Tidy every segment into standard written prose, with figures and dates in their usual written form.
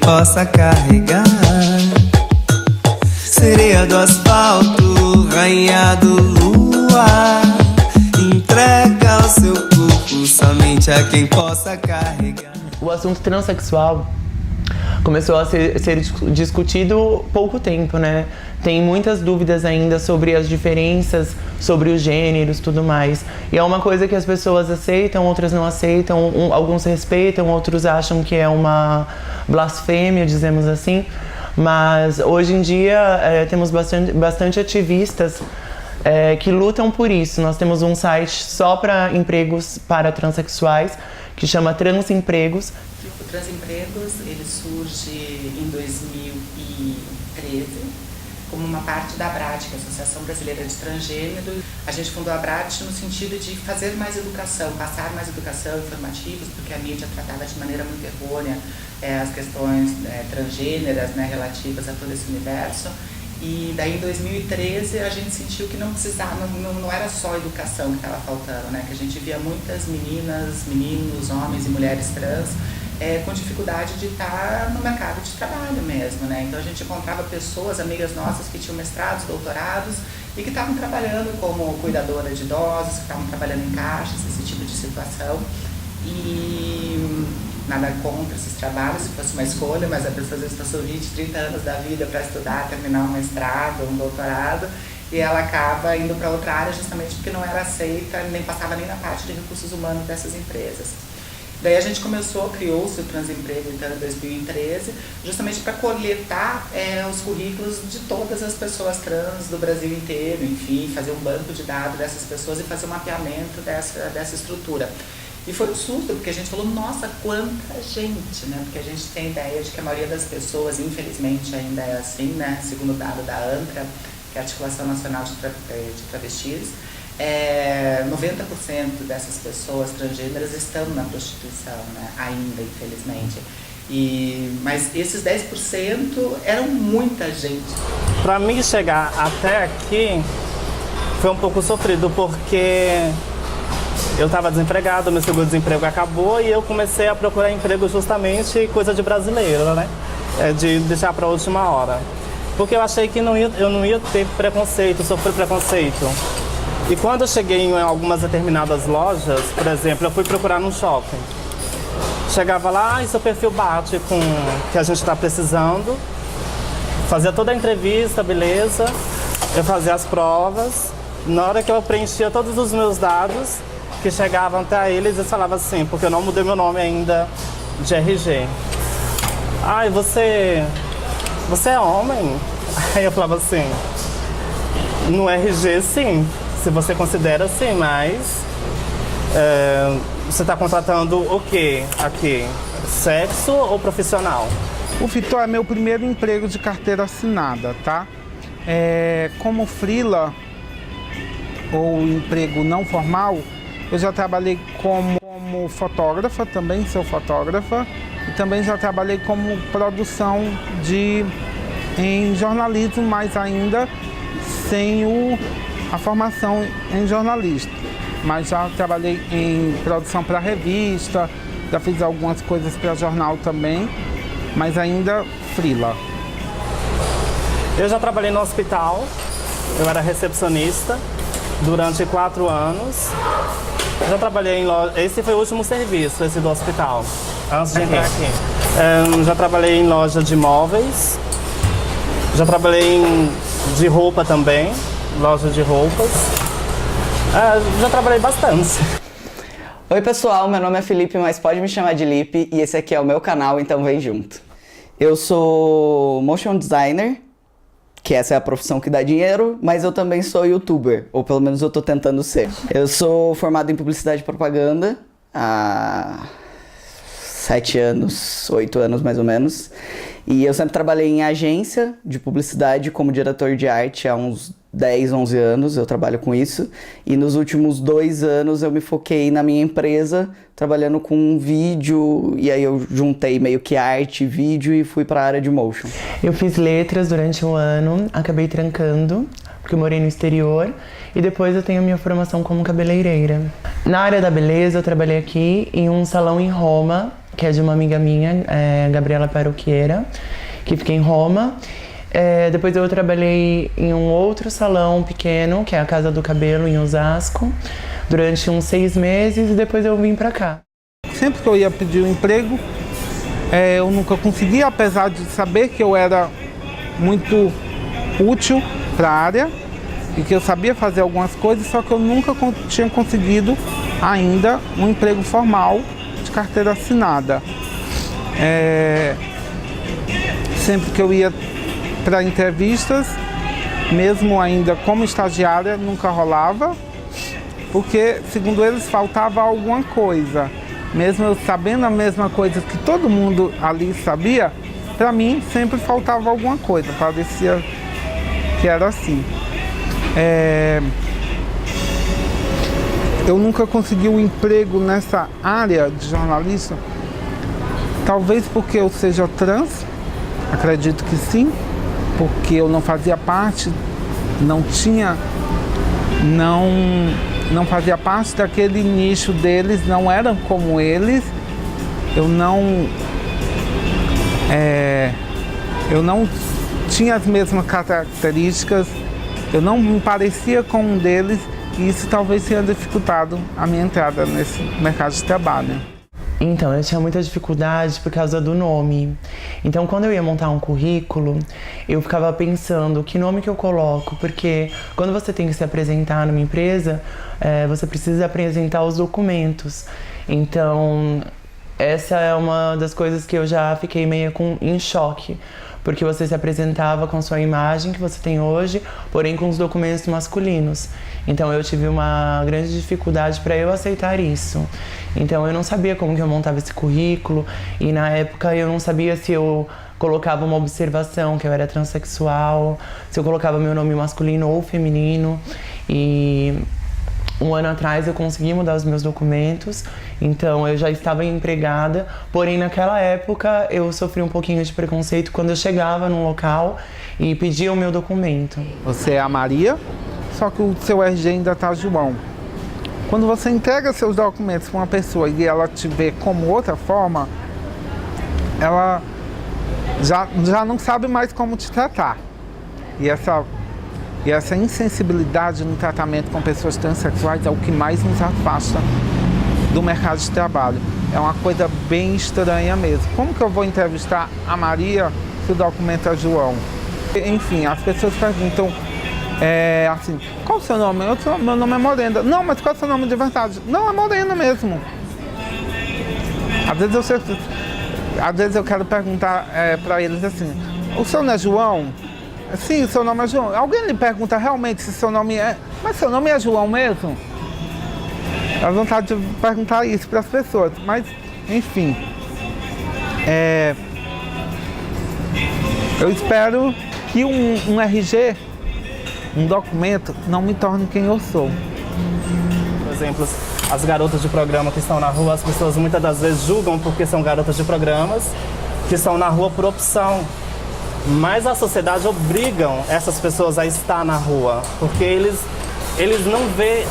possa carregar. Sereia do asfalto, rainha do luar, entrega o seu corpo somente a quem possa carregar. O assunto transexual começou a ser discutido pouco tempo, né? Tem muitas dúvidas ainda sobre as diferenças, sobre os gêneros, tudo mais. E é uma coisa que as pessoas aceitam, outras não aceitam, alguns respeitam, outros acham que é uma blasfêmia, dizemos assim. Mas hoje em dia temos bastante ativistas que lutam por isso. Nós temos um site só para empregos para transexuais, que chama Transempregos. O Transempregos, ele surge em 2013 como uma parte da ABRAT, que é a Associação Brasileira de Transgênero. A gente fundou a ABRAT no sentido de fazer mais educação, passar mais educação, informativos, porque a mídia tratava de maneira muito errônea as questões transgêneras, né, relativas a todo esse universo. E daí em 2013 a gente sentiu que não precisava, não era só educação que estava faltando, né? Que a gente via muitas meninas, meninos, homens e mulheres trans com dificuldade de estar no mercado de trabalho mesmo, né? Então a gente encontrava pessoas, amigas nossas que tinham mestrados, doutorados e que estavam trabalhando como cuidadora de idosos, que estavam trabalhando em caixas, esse tipo de situação. E nada contra esses trabalhos, se fosse uma escolha, mas a pessoa às vezes passou 20, 30 anos da vida para estudar, terminar um mestrado, um doutorado, e ela acaba indo para outra área justamente porque não era aceita, nem passava nem na parte de recursos humanos dessas empresas. Daí a gente criou-se o Transemprego então, em 2013, justamente para coletar os currículos de todas as pessoas trans do Brasil inteiro, enfim, fazer um banco de dados dessas pessoas e fazer um mapeamento dessa estrutura. E foi um susto, porque a gente falou, nossa, quanta gente, né? Porque a gente tem a ideia de que a maioria das pessoas, infelizmente, ainda é assim, né? Segundo o dado da ANTRA, que é a Articulação Nacional de Travestis, 90% dessas pessoas transgêneras estão na prostituição, né? Ainda, infelizmente. Mas esses 10% eram muita gente. Para mim chegar até aqui foi um pouco sofrido, porque eu estava desempregado, meu seguro-desemprego acabou e eu comecei a procurar emprego justamente coisa de brasileiro, né? De deixar para a última hora. Porque eu achei que eu não ia ter preconceito, sofrer preconceito. E quando eu cheguei em algumas determinadas lojas, por exemplo, eu fui procurar num shopping. Chegava lá e seu perfil bate com o que a gente está precisando. Fazia toda a entrevista, beleza. Eu fazia as provas. Na hora que eu preenchia todos os meus dados, que chegavam até eles, eles falavam assim, porque eu não mudei meu nome ainda de RG. Ai, você é homem? Aí eu falava assim, no RG sim, se você considera sim, mas você está contratando o quê aqui? Sexo ou profissional? O Vitor é meu primeiro emprego de carteira assinada, tá? Como freela ou emprego não formal, eu já trabalhei como fotógrafa, também sou fotógrafa, e também já trabalhei como produção em jornalismo, mas ainda sem a formação em jornalista. Mas já trabalhei em produção para revista, já fiz algumas coisas para jornal também, mas ainda freela. Eu já trabalhei no hospital, eu era recepcionista durante 4 anos. Já trabalhei em loja, esse foi o último serviço, esse do hospital, antes de entrar aqui. Já trabalhei em loja de móveis, já trabalhei de roupa também, loja de roupas. Já trabalhei bastante. Oi pessoal, meu nome é Felipe, mas pode me chamar de Lipe e esse aqui é o meu canal, então vem junto. Eu sou motion designer, que essa é a profissão que dá dinheiro, mas eu também sou youtuber, ou pelo menos eu tô tentando ser. Eu sou formado em publicidade e propaganda há 7 anos, 8 anos mais ou menos. E eu sempre trabalhei em agência de publicidade como diretor de arte há uns 10, 11 anos, eu trabalho com isso. E nos últimos 2 anos eu me foquei na minha empresa, trabalhando com vídeo, e aí eu juntei meio que arte, vídeo e fui para a área de motion. Eu fiz letras durante 1 ano, acabei trancando, porque eu morei no exterior, e depois eu tenho minha formação como cabeleireira. Na área da beleza, eu trabalhei aqui em um salão em Roma, que é de uma amiga minha, Gabriela Parrucchiera, que fica em Roma. Depois eu trabalhei em um outro salão pequeno, que é a Casa do Cabelo, em Osasco, durante uns 6 meses, e depois eu vim pra cá. Sempre que eu ia pedir um emprego, eu nunca conseguia, apesar de saber que eu era muito útil para a área e que eu sabia fazer algumas coisas, só que eu nunca tinha conseguido ainda um emprego formal de carteira assinada. Sempre que eu ia para entrevistas, mesmo ainda como estagiária, nunca rolava, porque, segundo eles, faltava alguma coisa. Mesmo eu sabendo a mesma coisa que todo mundo ali sabia, para mim sempre faltava alguma coisa, parecia que era assim. Eu nunca consegui um emprego nessa área de jornalista, talvez porque eu seja trans, acredito que sim, porque eu não fazia parte, não fazia parte daquele nicho deles, não eram como eles, eu não tinha as mesmas características, eu não me parecia com um deles, e isso talvez tenha dificultado a minha entrada nesse mercado de trabalho. Então, eu tinha muita dificuldade por causa do nome. Então, quando eu ia montar um currículo, eu ficava pensando que nome que eu coloco, porque quando você tem que se apresentar numa empresa, você precisa apresentar os documentos. Então, essa é uma das coisas que eu já fiquei meio em choque, porque você se apresentava com sua imagem que você tem hoje, porém com os documentos masculinos. Então eu tive uma grande dificuldade para eu aceitar isso. Então eu não sabia como que eu montava esse currículo, e na época eu não sabia se eu colocava uma observação que eu era transexual, se eu colocava meu nome masculino ou feminino. E um ano atrás eu consegui mudar os meus documentos, então eu já estava empregada, porém naquela época eu sofri um pouquinho de preconceito quando eu chegava num local e pedia o meu documento. Você é a Maria, só que o seu RG ainda está João. Quando você entrega seus documentos para uma pessoa e ela te vê como outra forma, ela já não sabe mais como te tratar. E essa insensibilidade no tratamento com pessoas transexuais é o que mais nos afasta do mercado de trabalho. É uma coisa bem estranha mesmo. Como que eu vou entrevistar a Maria se o documento é João? Enfim, as pessoas perguntam assim, qual o seu nome? Meu nome é Morena. Não, mas qual é o seu nome de verdade? Não, é Morena mesmo. Às vezes eu quero perguntar para eles assim, o seu não é João? Sim, seu nome é João. Alguém lhe pergunta realmente se seu nome é... Mas seu nome é João mesmo? Dá vontade de perguntar isso para as pessoas. Mas, enfim. Eu espero que um RG, um documento, não me torne quem eu sou. Por exemplo, as garotas de programa que estão na rua, as pessoas muitas das vezes julgam porque são garotas de programas, que estão na rua por opção. Mas a sociedade obrigam essas pessoas a estar na rua, porque eles não vêem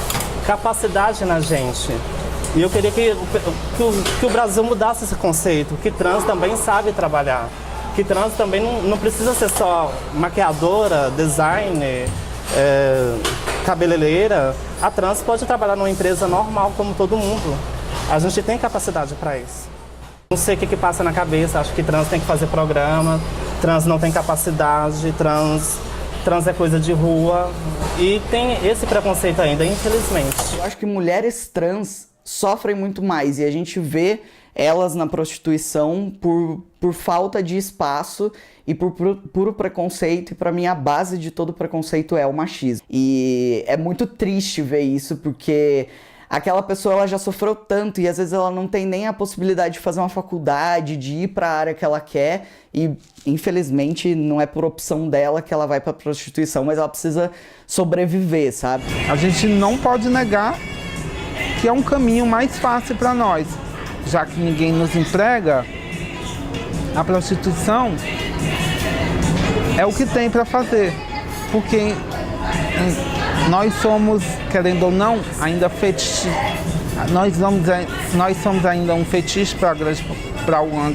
capacidade na gente. E eu queria que o Brasil mudasse esse conceito, que trans também sabe trabalhar, que trans também não precisa ser só maquiadora, designer, cabeleireira. A trans pode trabalhar numa empresa normal como todo mundo. A gente tem capacidade para isso. Não sei o que passa na cabeça, acho que trans tem que fazer programa, trans não tem capacidade, trans é coisa de rua, e tem esse preconceito ainda, infelizmente. Eu acho que mulheres trans sofrem muito mais, e a gente vê elas na prostituição por falta de espaço e por puro preconceito, e para mim a base de todo preconceito é o machismo. E é muito triste ver isso, porque aquela pessoa ela já sofreu tanto e às vezes ela não tem nem a possibilidade de fazer uma faculdade, de ir para a área que ela quer, e infelizmente não é por opção dela que ela vai para a prostituição, mas ela precisa sobreviver, sabe? A gente não pode negar que é um caminho mais fácil para nós, já que ninguém nos emprega. A prostituição é o que tem para fazer, porque nós somos, querendo ou não, ainda nós somos ainda um fetiche para a grande para uma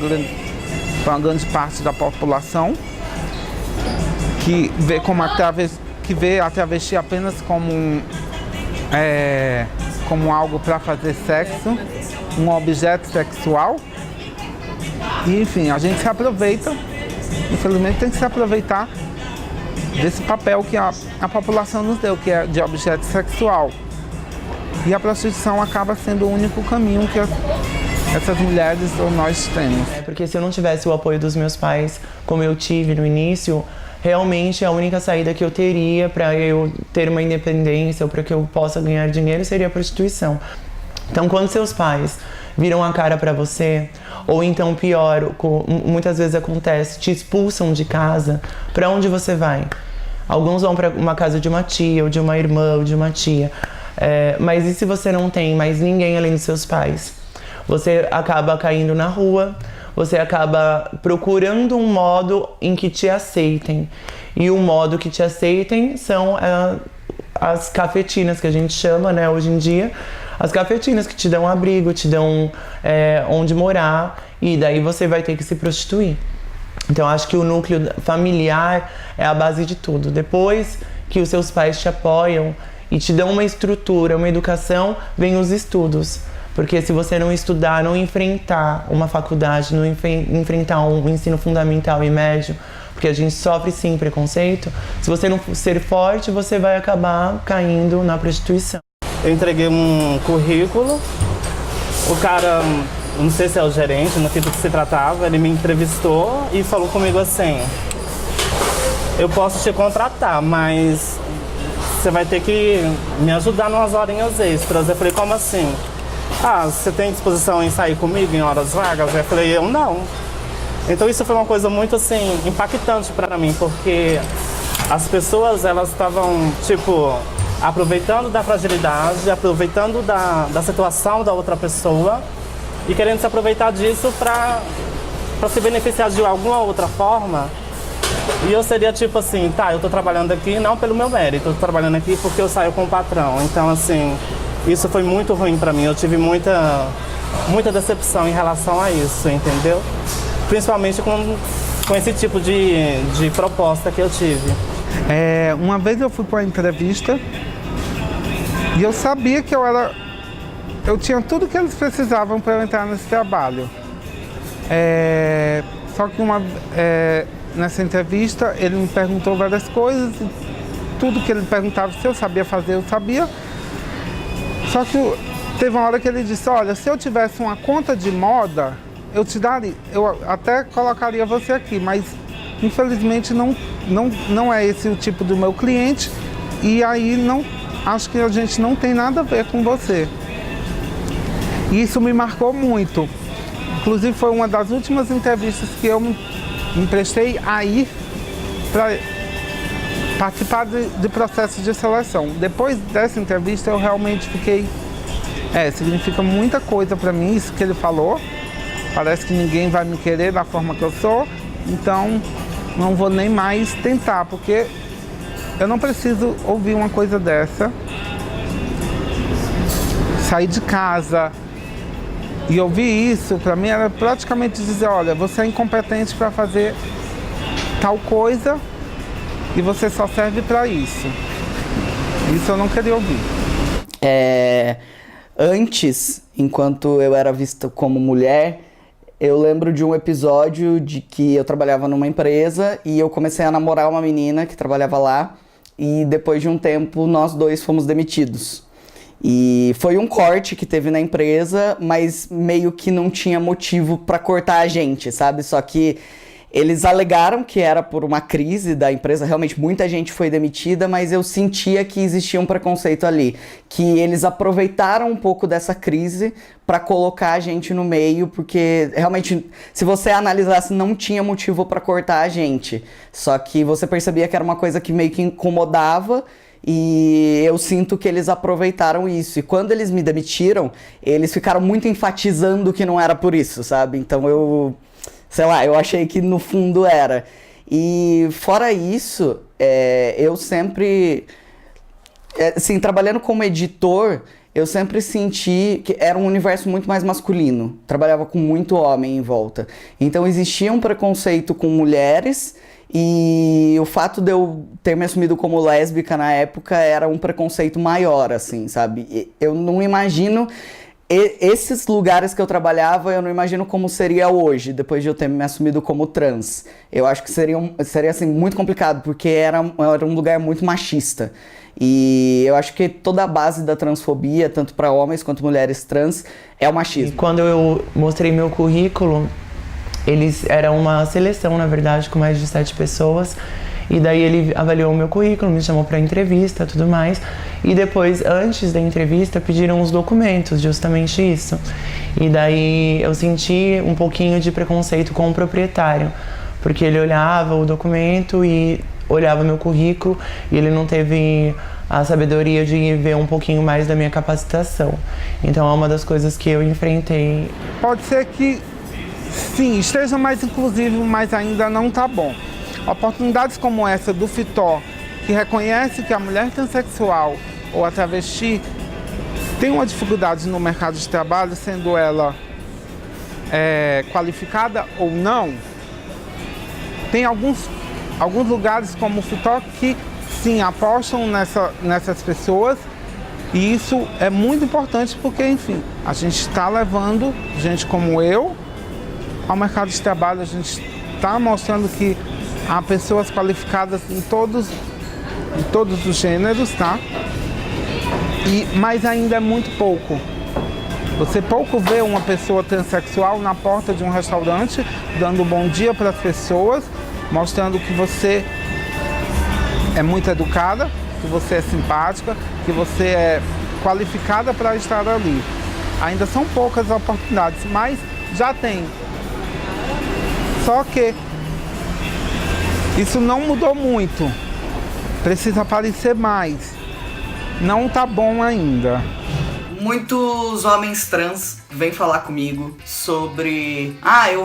grande parte da população que vê a travesti apenas como algo para fazer sexo, um objeto sexual. E, enfim, a gente se aproveita, infelizmente tem que se aproveitar desse papel que a população nos deu, que é de objeto sexual. E a prostituição acaba sendo o único caminho que essas mulheres ou nós temos. Porque se eu não tivesse o apoio dos meus pais, como eu tive no início, realmente a única saída que eu teria para eu ter uma independência ou para que eu possa ganhar dinheiro seria a prostituição. Então, quando seus pais viram a cara para você, ou então pior, muitas vezes acontece, te expulsam de casa, para onde você vai? Alguns vão para uma casa de uma tia, ou de uma irmã, ou de uma tia. Mas e se você não tem mais ninguém além dos seus pais? Você acaba caindo na rua, você acaba procurando um modo em que te aceitem. E o modo que te aceitem são as cafetinas, que a gente chama, né, hoje em dia. As cafetinas que te dão abrigo, te dão onde morar, e daí você vai ter que se prostituir. Então, acho que o núcleo familiar é a base de tudo. Depois que os seus pais te apoiam e te dão uma estrutura, uma educação, vem os estudos. Porque se você não estudar, não enfrentar uma faculdade, não enfrentar um ensino fundamental e médio, porque a gente sofre sim preconceito, se você não ser forte, você vai acabar caindo na prostituição. Eu entreguei um currículo, o cara, não sei se é o gerente, não sei do que se tratava, ele me entrevistou e falou comigo assim: eu posso te contratar, mas você vai ter que me ajudar nas horinhas extras. Eu falei, como assim? Ah, você tem disposição em sair comigo em horas vagas? Eu falei, eu não. Então isso foi uma coisa muito assim, impactante para mim, porque as pessoas, elas estavam, tipo, aproveitando da fragilidade, aproveitando da situação da outra pessoa e querendo se aproveitar disso para se beneficiar de alguma outra forma. E eu seria tipo assim, tá, eu tô trabalhando aqui não pelo meu mérito, eu tô trabalhando aqui porque eu saio com o patrão. Então, assim, isso foi muito ruim pra mim, eu tive muita decepção em relação a isso, entendeu? Principalmente com esse tipo de proposta que eu tive. Uma vez eu fui para uma entrevista e eu sabia que eu tinha tudo que eles precisavam para eu entrar nesse trabalho. Só que nessa entrevista ele me perguntou várias coisas, e tudo que ele perguntava, se eu sabia fazer, eu sabia. Só que teve uma hora que ele disse, olha, se eu tivesse uma conta de moda, eu te daria, eu até colocaria você aqui, mas infelizmente não é esse o tipo do meu cliente, e aí acho que a gente não tem nada a ver com você. E isso me marcou muito. Inclusive foi uma das últimas entrevistas que eu me prestei a ir para participar de processo de seleção. Depois dessa entrevista eu realmente fiquei... significa muita coisa para mim isso que ele falou. Parece que ninguém vai me querer da forma que eu sou, então não vou nem mais tentar, porque eu não preciso ouvir uma coisa dessa. Sair de casa e ouvir isso, para mim era praticamente dizer, olha, você é incompetente para fazer tal coisa e você só serve para isso. Isso eu não queria ouvir. Antes, enquanto eu era vista como mulher, eu lembro de um episódio de que eu trabalhava numa empresa e eu comecei a namorar uma menina que trabalhava lá, e depois de um tempo nós dois fomos demitidos. E foi um corte que teve na empresa, mas meio que não tinha motivo pra cortar a gente, sabe? Só que eles alegaram que era por uma crise da empresa, realmente muita gente foi demitida, mas eu sentia que existia um preconceito ali, que eles aproveitaram um pouco dessa crise para colocar a gente no meio, porque realmente, se você analisasse, não tinha motivo para cortar a gente, só que você percebia que era uma coisa que meio que incomodava, e eu sinto que eles aproveitaram isso. E quando eles me demitiram, eles ficaram muito enfatizando que não era por isso, sabe? Então eu achei que no fundo era. E fora isso, eu sempre... assim, trabalhando como editor, eu sempre senti que era um universo muito mais masculino. Trabalhava com muito homem em volta. Então existia um preconceito com mulheres e o fato de eu ter me assumido como lésbica na época era um preconceito maior, assim, sabe? Eu não imagino... Esses lugares que eu trabalhava, eu não imagino como seria hoje, depois de eu ter me assumido como trans. Eu acho que seria assim, muito complicado, porque era um lugar muito machista. E eu acho que toda a base da transfobia, tanto para homens quanto mulheres trans, é o machismo. E quando eu mostrei meu currículo, era uma seleção, na verdade, com mais de 7 pessoas. E daí ele avaliou o meu currículo, me chamou para entrevista e tudo mais. E depois, antes da entrevista, pediram os documentos, justamente isso. E daí eu senti um pouquinho de preconceito com o proprietário, porque ele olhava o documento e olhava meu currículo e ele não teve a sabedoria de ver um pouquinho mais da minha capacitação. Então é uma das coisas que eu enfrentei. Pode ser que, sim, esteja mais inclusivo, mas ainda não tá bom. Oportunidades como essa do FITO, que reconhece que a mulher transexual ou a travesti tem uma dificuldade no mercado de trabalho, sendo ela qualificada ou não, tem alguns lugares como o FITO que sim, apostam nessas pessoas, e isso é muito importante porque, enfim, a gente está levando gente como eu ao mercado de trabalho, a gente está mostrando que há pessoas qualificadas em todos os gêneros, tá? Mas ainda é muito pouco. Você pouco vê uma pessoa transexual na porta de um restaurante, dando um bom dia para as pessoas, mostrando que você é muito educada, que você é simpática, que você é qualificada para estar ali. Ainda são poucas oportunidades, mas já tem. Só que isso não mudou muito, precisa aparecer mais, não tá bom ainda. Muitos homens trans vêm falar comigo sobre eu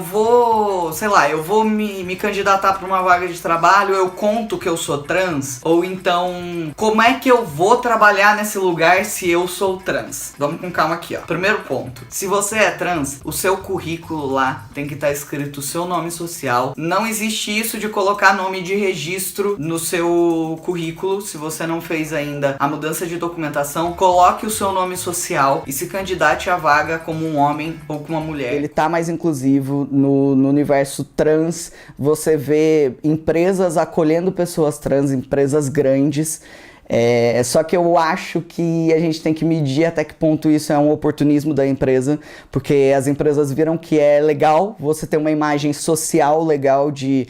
vou me candidatar para uma vaga de trabalho, eu conto que eu sou trans, ou então, como é que eu vou trabalhar nesse lugar se eu sou trans? Vamos com calma aqui, ó. Primeiro ponto, se você é trans, o seu currículo lá tem que estar escrito o seu nome social. Não existe isso de colocar nome de registro no seu currículo. Se você não fez ainda a mudança de documentação, coloque o seu nome social e se candidate à vaga como um homem ou como uma mulher. Ele tá mais inclusivo no universo trans. Você vê empresas acolhendo pessoas trans, empresas grandes. Só que eu acho que a gente tem que medir até que ponto isso é um oportunismo da empresa, porque as empresas viram que é legal você ter uma imagem social legal de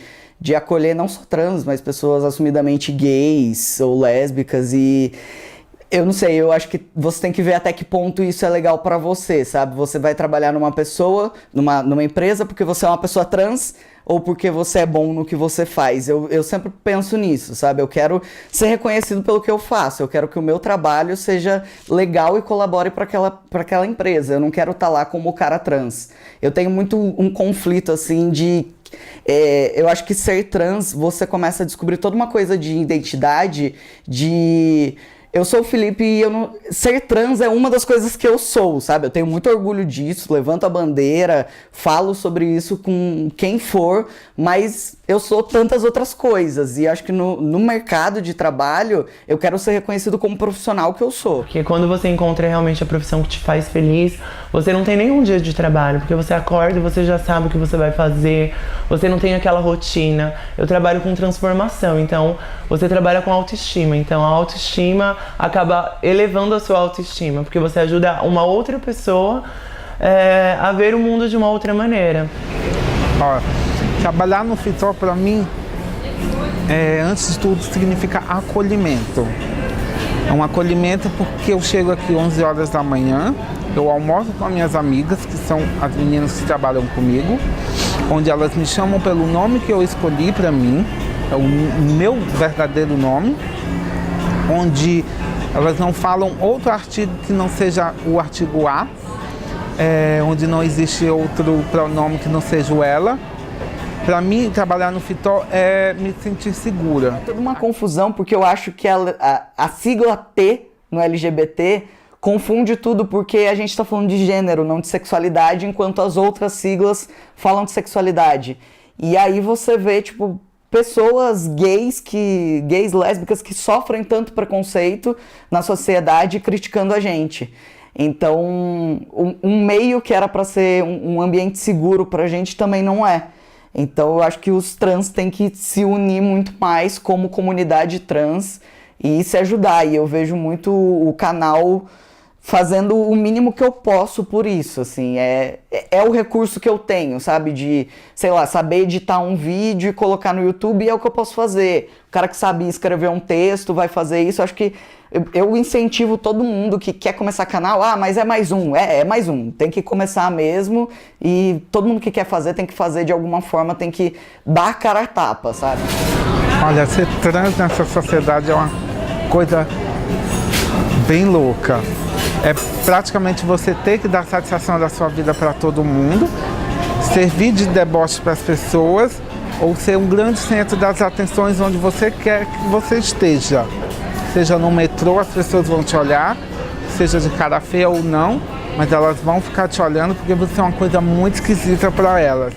acolher não só trans, mas pessoas assumidamente gays ou lésbicas, e eu não sei, eu acho que você tem que ver até que ponto isso é legal pra você, sabe? Você vai trabalhar numa pessoa, numa empresa porque você é uma pessoa trans ou porque você é bom no que você faz. Eu sempre penso nisso, sabe? Eu quero ser reconhecido pelo que eu faço, eu quero que o meu trabalho seja legal e colabore pra aquela empresa. Eu não quero estar lá como o cara trans. Eu tenho muito um conflito, assim, eu acho que ser trans, você começa a descobrir toda uma coisa de identidade, eu sou o Felipe e ser trans é uma das coisas que eu sou, sabe? Eu tenho muito orgulho disso, levanto a bandeira, falo sobre isso com quem for, mas eu sou tantas outras coisas. E acho que no mercado de trabalho, eu quero ser reconhecido como profissional que eu sou. Porque quando você encontra realmente a profissão que te faz feliz, você não tem nenhum dia de trabalho, porque você acorda e você já sabe o que você vai fazer, você não tem aquela rotina. Eu trabalho com transformação, então você trabalha com autoestima, então a autoestima acaba elevando a sua autoestima, porque você ajuda uma outra pessoa a ver o mundo de uma outra maneira. Trabalhar no FITO para mim, antes de tudo, significa acolhimento. É um acolhimento porque eu chego aqui 11 horas da manhã, eu almoço com as minhas amigas, que são as meninas que trabalham comigo, onde elas me chamam pelo nome que eu escolhi para mim, é o meu verdadeiro nome, onde elas não falam outro artigo que não seja o artigo A, onde não existe outro pronome que não seja o ela. Para mim, trabalhar no FITO é me sentir segura. É toda uma confusão, porque eu acho que a sigla T no LGBT confunde tudo porque a gente tá falando de gênero, não de sexualidade, enquanto as outras siglas falam de sexualidade. E aí você vê, tipo, pessoas gays, lésbicas que sofrem tanto preconceito na sociedade criticando a gente. Então, um meio que era para ser um ambiente seguro pra gente também não é. Então, eu acho que os trans têm que se unir muito mais como comunidade trans e se ajudar. E eu vejo muito o canal fazendo o mínimo que eu posso por isso, assim, é o recurso que eu tenho, sabe, de, sei lá, saber editar um vídeo e colocar no YouTube é o que eu posso fazer. O cara que sabe escrever um texto vai fazer isso. Eu acho que eu incentivo todo mundo que quer começar canal, mas é mais um, é mais um, tem que começar mesmo, e todo mundo que quer fazer tem que fazer de alguma forma, tem que dar a cara a tapa, sabe? Olha, ser trans nessa sociedade é uma coisa bem louca. É praticamente você ter que dar satisfação da sua vida para todo mundo, servir de deboche para as pessoas, ou ser um grande centro das atenções onde você quer que você esteja. Seja no metrô, as pessoas vão te olhar, seja de cara feia ou não, mas elas vão ficar te olhando porque você é uma coisa muito esquisita para elas.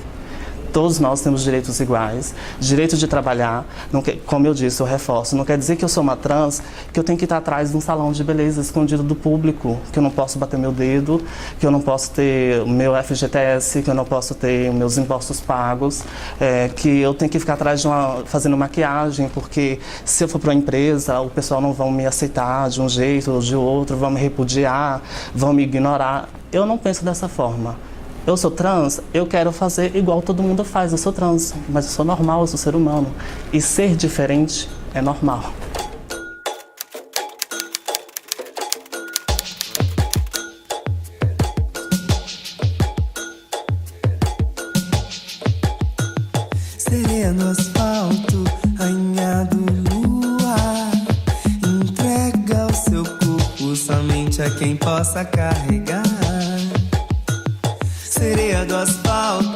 Todos nós temos direitos iguais, direito de trabalhar, como eu disse, eu reforço, não quer dizer que eu sou uma trans, que eu tenho que estar atrás de um salão de beleza escondido do público, que eu não posso bater meu dedo, que eu não posso ter o meu FGTS, que eu não posso ter meus impostos pagos, que eu tenho que ficar atrás fazendo maquiagem, porque se eu for para uma empresa, o pessoal não vão me aceitar de um jeito ou de outro, vão me repudiar, vão me ignorar. Eu não penso dessa forma. Eu sou trans, eu quero fazer igual todo mundo faz, eu sou trans, mas eu sou normal, eu sou ser humano. E ser diferente é normal. Sereia no asfalto, rainha do luar. Entrega o seu corpo somente a quem possa carregar. Sereia do asfalto,